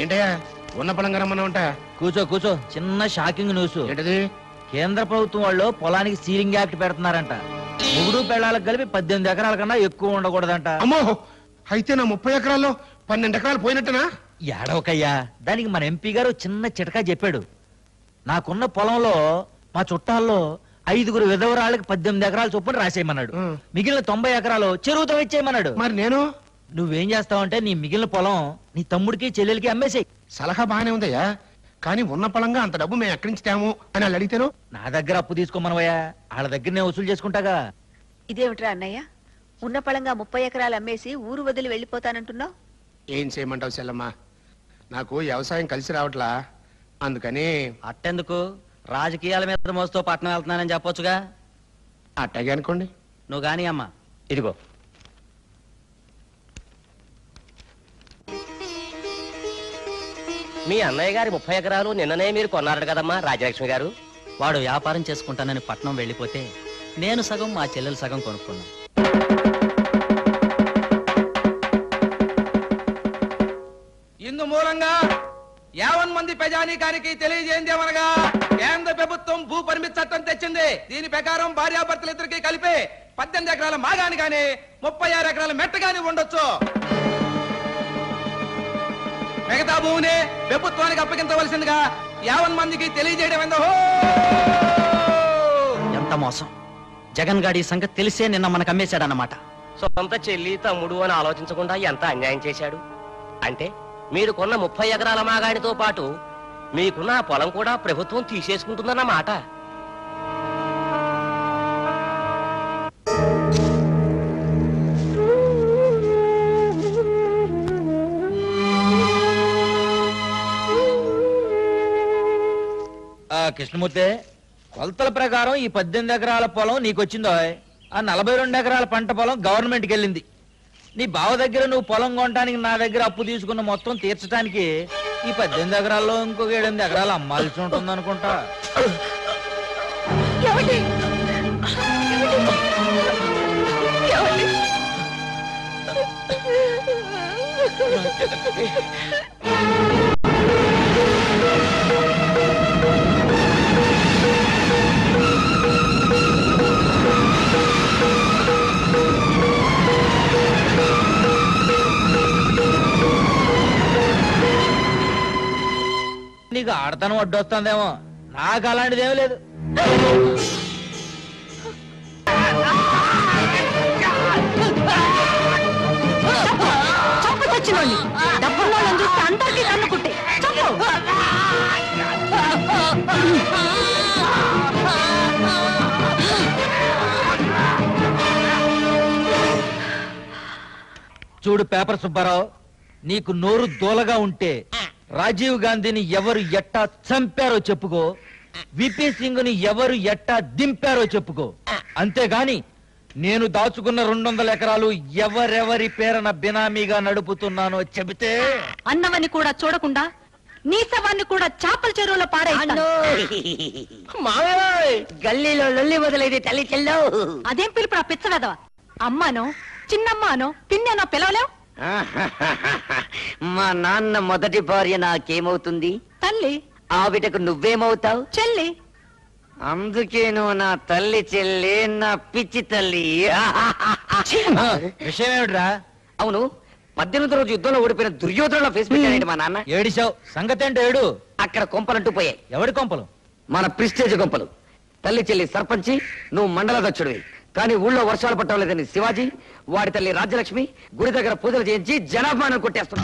ఏంటయ్యా ఉన్న పొలంగా రమ్మన్నా? కూర్చో కూర్చో. చిన్న షాకింగ్ న్యూస్. ఏంటది? కేంద్ర ప్రభుత్వం వాళ్ళు పొలానికి సీలింగ్ యాక్ట్ పెడుతున్నారంట. ముగుడు పెళ్ళాలకు కలిపి 18 ఎకరాల కన్నా ఎక్కువ ఉండకూడదంట. అమ్మో, అయితే నా 30 ఎకరాల్లో 12 ఎకరాలు పోయినట్టనా? ఏడవకయ్యా, దానికి మన ఎంపీ గారు చిన్న చిటకా చెప్పాడు. నాకున్న పొలంలో మా చుట్టాల్లో 5 విధవరాళ్ళకి 18 ఎకరాలు చొప్పున రాసేయమన్నాడు. మిగిలిన 90 ఎకరాలు చెరువుతో ఇచ్చేయమన్నాడు. మరి నేను నువ్వేం చేస్తావంటే నీ మిగిలిన పొలం నీ తమ్ముడికి చెల్లెలకి అమ్మేసేయి. సలహా బాగానే ఉందయ్యా, కానీ ఉన్న పొలంగా అంత డబ్బు మేము ఎక్కడి నుంచి తేము అని వాళ్ళు అడిగితేను నా దగ్గర అప్పు తీసుకోమనవయ్యా, వాళ్ళ దగ్గర నేను వసూలు చేసుకుంటాగా. ఇదేమిట్రా అన్నయ్య, ఉన్న పొలంగా 30 ఎకరాలు అమ్మేసి ఊరు వదిలి వెళ్ళిపోతానంటున్నావు? ఏం చేయమంటావు చెల్లమ్మా, నాకు వ్యవసాయం కలిసి రావట్లా, అందుకని. అట్టెందుకు? రాజకీయాల మీద మోస్తూ పట్నం వెళ్తున్నానని చెప్పొచ్చుగా. అట్టాగే అనుకోండి. నువ్వు గాని అమ్మా, ఇదిగో. మీ అన్నయ్య గారి 30 ఎకరాలు నిన్ననే మీరు కొన్నారట కదమ్మా రాజలక్ష్మి గారు. వాడు వ్యాపారం చేసుకుంటానని పట్నం వెళ్ళిపోతే నేను సగం మా చెల్లెలు సగం కొనుక్కున్నాం. ఇందు మూలంగా 50 మంది ప్రజానీకానికి తెలియజేయమనగా కేంద్ర ప్రభుత్వం భూ పరిమితి చట్టం తెచ్చింది. దీని ప్రకారం భార్యాభర్తలిద్దరికీ కలిపి 18 ఎకరాల మాగాని గాని 36 ఎకరాల మెట్ట గాని ఉండొచ్చు. మిగతా భూమిని ప్రభుత్వానికి అప్పగించవలసిందిగా 50 మందికి తెలియజేయడం ఏందో. ఎంత మోసం! జగన్ గాడి సంగతి తెలిసే నిన్న మనకు అమ్మేశాడన్నమాట. సొంత చెల్లి తమ్ముడు అని ఆలోచించకుండా ఎంత అన్యాయం చేశాడు. అంటే మీరు కొన్న 30 ఎకరాల మాగాడితో పాటు మీకున్న ఆ పొలం కూడా ప్రభుత్వం తీసేసుకుంటుందన్నమాట. కృష్ణమూర్తి, కొలతల ప్రకారం ఈ 18 ఎకరాల పొలం నీకొచ్చిందో, ఆ 42 ఎకరాల పంట పొలం గవర్నమెంట్కి వెళ్ళింది. నీ బావ దగ్గర నువ్వు పొలం కొనడానికి నా దగ్గర అప్పు తీసుకున్న మొత్తం తీర్చడానికి ఈ 18 ఎకరాల్లో ఇంకొక 8 ఎకరాలు అమ్మాల్సి ఉంటుంది అనుకుంటా. నీకు ఆడతనం అడ్డొస్తుందేమో, నాకు అలాంటిదేమీ లేదు. చూడు పేపర్ సుబ్బారావు, నీకు నోరు దోలగా ఉంటే రాజీవ్ గాంధీని ఎవరు ఎట్టా చంపారో చెప్పుకో, విపి సింగ్ ని ఎవరు ఎట్టా దింపారో చెప్పుకో. అంతేగాని నేను దాచుకున్న 200 ఎకరాలు ఎవరెవరి పేరున బినామీగా నడుపుతున్నానో చెబితే అన్నవని కూడా చూడకుండా నీ శవాన్ని కూడా చేపల చెరువులో పారేస్తాను. గల్లీలో లొల్లి మొదలైంది తల్లి చెల్లో. అదేం పిలుపు ఆ పిచ్చవేదవ? అమ్మానో చిన్నమ్మానో పిన్నెనో పిలవలేవు. మా నాన్న మొదటి భార్య నాకేమవుతుంది? తల్లి. ఆవిడకు నువ్వేమవుతావు? చెల్లి. అందుకే నువ్వు నా తల్లి చెల్లి, నా పిచ్చి తల్లి. విషయం ఏమిట్రా? అవును, 18వ రోజు యుద్ధంలో ఓడిపోయిన దుర్యోధనలో ఫేస్ పెట్టాడు మా నాన్న. ఏడిసావు, సంగతి ఏంటో ఏడు. అక్కడ కొంపలంటూ పోయాయి. ఎవడి కొంపలు? మన ప్రిస్టేజ్ కొంపలు. తల్లి చెల్లి సర్పంచి, నువ్వు మండలాధ్యక్షుడివి. కానీ ఊళ్ళో వర్షాలు పట్టలేదని శివాజీ, వాడి తల్లి రాజ్యలక్ష్మి గుడి దగ్గర పూజలు చేయించి జనాభాను కొట్టేస్తున్నా.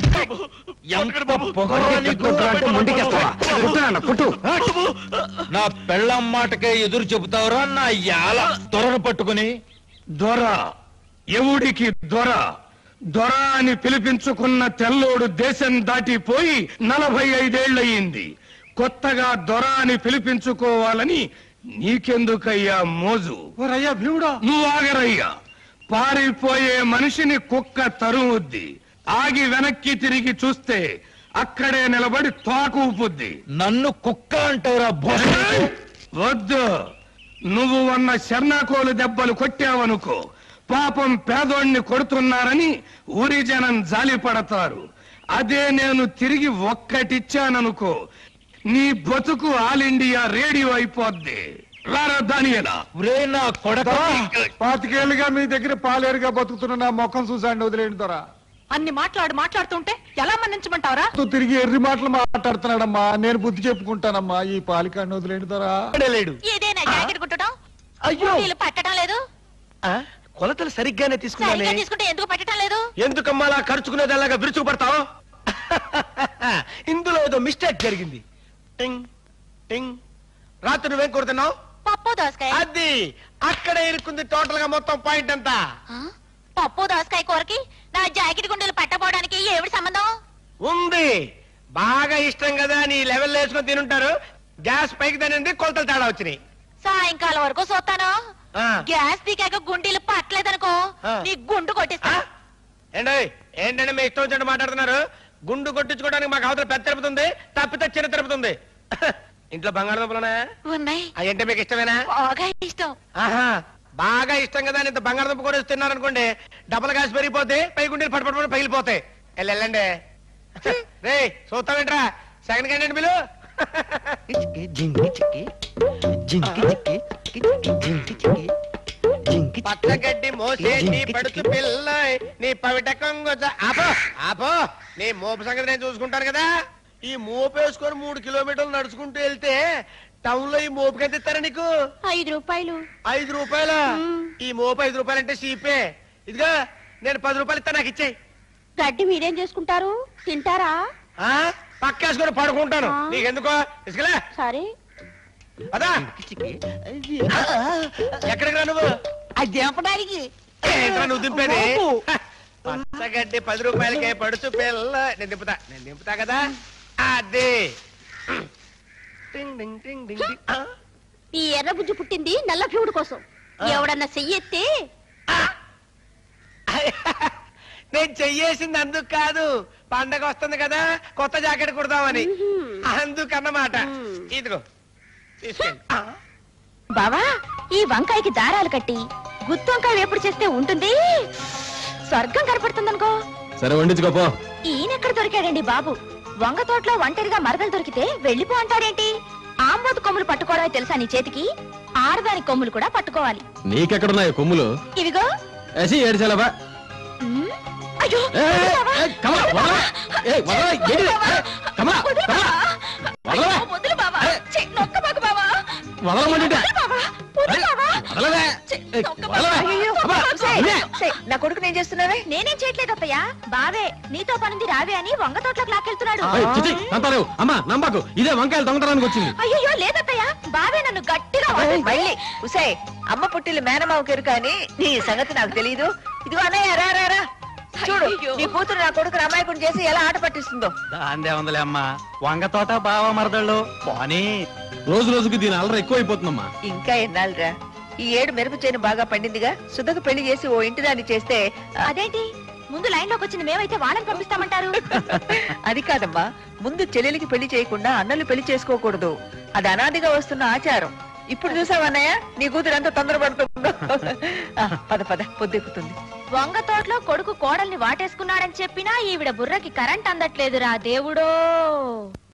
నా పెళ్ళం మాటకే ఎదురు చెబుతావురా నా యాల దొరను పట్టుకుని? దొర ఎవడికి దొర? దొర అని పిలిపించుకున్న తెల్లోడు దేశం దాటిపోయి 45 ఏళ్లయింది. కొత్తగా దొర అని పిలిపించుకోవాలని నీకెందుకయ్యా మోజు? భీముడా, నువ్వు ఆగరయ్యా. పారిపోయే మనిషిని కుక్క తరుముద్ది. ఆగి వెనక్కి తిరిగి చూస్తే అక్కడే నిలబడి తోక ఊపుద్ది. నన్ను కుక్క అంటావురా? వద్దు, నువ్వు అన్న శర్నాకోలు దెబ్బలు కొట్టావనుకో, పాపం పేదోణ్ణి కొడుతున్నారని ఊరి జనం జాలి పడతారు. అదే నేను తిరిగి ఒక్కటిచ్చాననుకో నీ బతుకు ఆల్ ఇండియా రేడియో అయిపోద్ది. రారా దానియేనా? ఒరే నా కొడక, పాతికేళ్లుగా మీ దగ్గర పాలేరుగా బతుకుతున్న నా ముఖం చూసాండి, వదిలేండి దొరా. అన్ని మాట్లాడుతుంటే ఎలా మన్నించమంటావరా? తిరిగి ఎర్రి మాటలు మాట్లాడుతున్నాడమ్మా. నేను బుద్ధి చెప్పుకుంటానమ్మా. ఈ పాలికాన్ని వదిలేండి దొరా. లేడు. ఇదేనా జాకెట్ కుట్టడం? అయ్యో, వీళ్ళు పట్టడం లేదు. కొలతలు సరిగ్గానే తీసుకున్నానే. తీసుకుంటే ఎందుకు పట్టడం లేదు? ఎందుకమ్మా అలా ఖర్చుకునేది అలాగా విరుచుకు పడతావు? ఇందులో ఏదో మిస్టేక్ జరిగింది. టింగ్ టింగ్. రాత్రి నువ్వేం కొడుతున్నావు? పప్పు దోసకాయ. అది అక్కడే ఇరుక్కుంది టోటల్ గా మొత్తం పాయింట్ అంతా. పప్పు దోసకాయ కూరకి నా జాకెట్ గుండెలు పట్టపోవడానికి ఏమిటి సంబంధం? ఉంది. బాగా ఇష్టం కదా నీ లెవెల్ వేసుకొని తినుంటారు. గ్యాస్ పైకి తినండి, కొలతలు తేడా వచ్చినాయి. సాయంకాలం వరకు చూస్తాను. గ్యాస్ దిగాక గుండెలు పట్టలేదనుకో నీ గుండు కొట్టిస్తా. ఏంటంటే మీ ఇష్టం వచ్చినట్టు మాట్లాడుతున్నారు. గుండు కొట్టించుకోవడానికి మాకు అవతల పెద్ద తిరుపుతుంది, తప్పితే చిన్న తిరుపుతుంది. ఇంట్లో బంగాళదుంపలున్నా? ఉన్నాయి. అయ్యంటే మీకు ఇష్టమేనా? బాగా ఇష్టం. ఆహా, బాగా ఇష్టం కదా ఇంత బంగాళదుంప కూడా తిన్నారనుకోండి, డబల్ గ్యాస్ పెరిగిపోతే పై గుండెలు పట్టుపడి పగిలిపోతాయి. వెళ్ళండి. రే చూస్తామేంట్రా, సెకండ్ క్యాండిడేట్ బిలు. పచ్చగడ్డి మోసే నీ పడుచు పిల్ల నీ పవిట కొంగొచ్చ. ఆపో ఆపో, నీ మోపు సంగతి నేను చూసుకుంటాను కదా. ఈ మోపు వేసుకొని 3 కిలోమీటర్లు నడుచుకుంటూ వెళ్తే టౌన్ లో ఈ మోపుకి ఎంత ఇస్తారా నీకు? 5 రూపాయలు. 5 రూపాయల? ఈ మోపు 5 రూపాయలు అంటే చీపే. ఇదిగా నేను 10 రూపాయలు ఇస్తా, నాకు ఇచ్చేయి. గడ్డి మీరేం చేసుకుంటారు? తింటారా? పక్కేసుకొని పడుకుంటాను. నీకెందుకో ఇసుకలే. సరే. అదా ఎక్కడికి రా నువ్వు? అది దింపడానికి. ఏంట్రా నువ్వు దింపేది? పచ్చగడ్డి 10 రూపాయలకే పడుచు పిల్ల. నేను దింపుతా కదా. అదే ఈ ఎర్ర బుజ్జి పుట్టింది నల్ల ప్యూడు కోసం. ఎవడన్నా చెయ్యెత్తే నేను చెయ్యేసింది అందుకు కాదు, పండగ వస్తుంది కదా కొత్త జాకెట్ కుడదామని, అందుకన్నమాట. ఇదిగో తీసుకెళ్ళి. బావా, ఈ వంకాయకి దారాలు కట్టి గుత్తి వంకాయ వేపుడు చేస్తే ఉంటుంది, స్వర్గం కనపడుతుందనుకో. సరే వండించుకోపో. ఈయనెక్కడ దొరికాడండి బాబు? వంగ తోటలో ఒంటరిగా మరదలు దొరికితే వెళ్ళిపో అంటాడేంటి? ఆంబోతు కొమ్ములు పట్టుకోవడమే తెలుసా నీ చేతికి? ఆడదాని కొమ్ములు కూడా పట్టుకోవాలి. నీకెక్కడున్నాయి కొమ్ములు? ఇవిగో. ఏడ్చాలబా. అయ్యో, నా కొడుకు నేను చేస్తున్నావే? నేనేం చేయట్లేదు అత్తయ్య. బావే నీతో పనుంది రావే అని వంగ తోటలోకి లాక్కెళ్తున్నాడు. అమ్మా నమ్మకు, ఇదే వంకాయలు దొంగతనానికి వచ్చింది. అయ్యో లేదత్తయ్య, బావే నన్ను గట్టిగా మళ్ళీ ఉసే అమ్మ పుట్టిల్లు మేనమావ కెరు కానీ నీ సంగతి నాకు తెలియదు. ఇదిగో అన్నయ్య, రా రా రా. చూడు, నీ కూతురు నా కొడుకు అమాయకుడు చేసి ఎలా ఆట పట్టిస్తుందో. దాందే ఉందిలే అమ్మా, వంగ తోట బావ మరదళ్ళు పోనీ. రోజు రోజుకి దీని అల్లరి ఎక్కువ అయిపోతుందమ్మా. ఇంకా ఎన్నాళ్ళరా? ఈ ఏడు మిరప చేను బాగా పండిందిగా, సుధకు పెళ్లి చేసి ఓ ఇంటి దాన్ని చేస్తే. అదేంటి ముందు లైన్ లోకి వచ్చింది మేమైతే వాళ్ళని పంపిస్తామంటారు? అది కాదమ్మా, ముందు చెల్లెలికి పెళ్లి చేయకుండా అన్నలు పెళ్లి చేసుకోకూడదు. అది అనాదిగా వస్తున్న ఆచారం. ఇప్పుడు చూసావన్నయ్య నీ కూతురు ఎంత తొందరపడుతుందో. పద పద, పొద్దెక్కుతుంది. వంగ తోటలో కొడుకు కోడల్ని వాటేసుకున్నాడని చెప్పినా ఈవిడ బుర్రకి కరెంట్ అందట్లేదురా దేవుడో.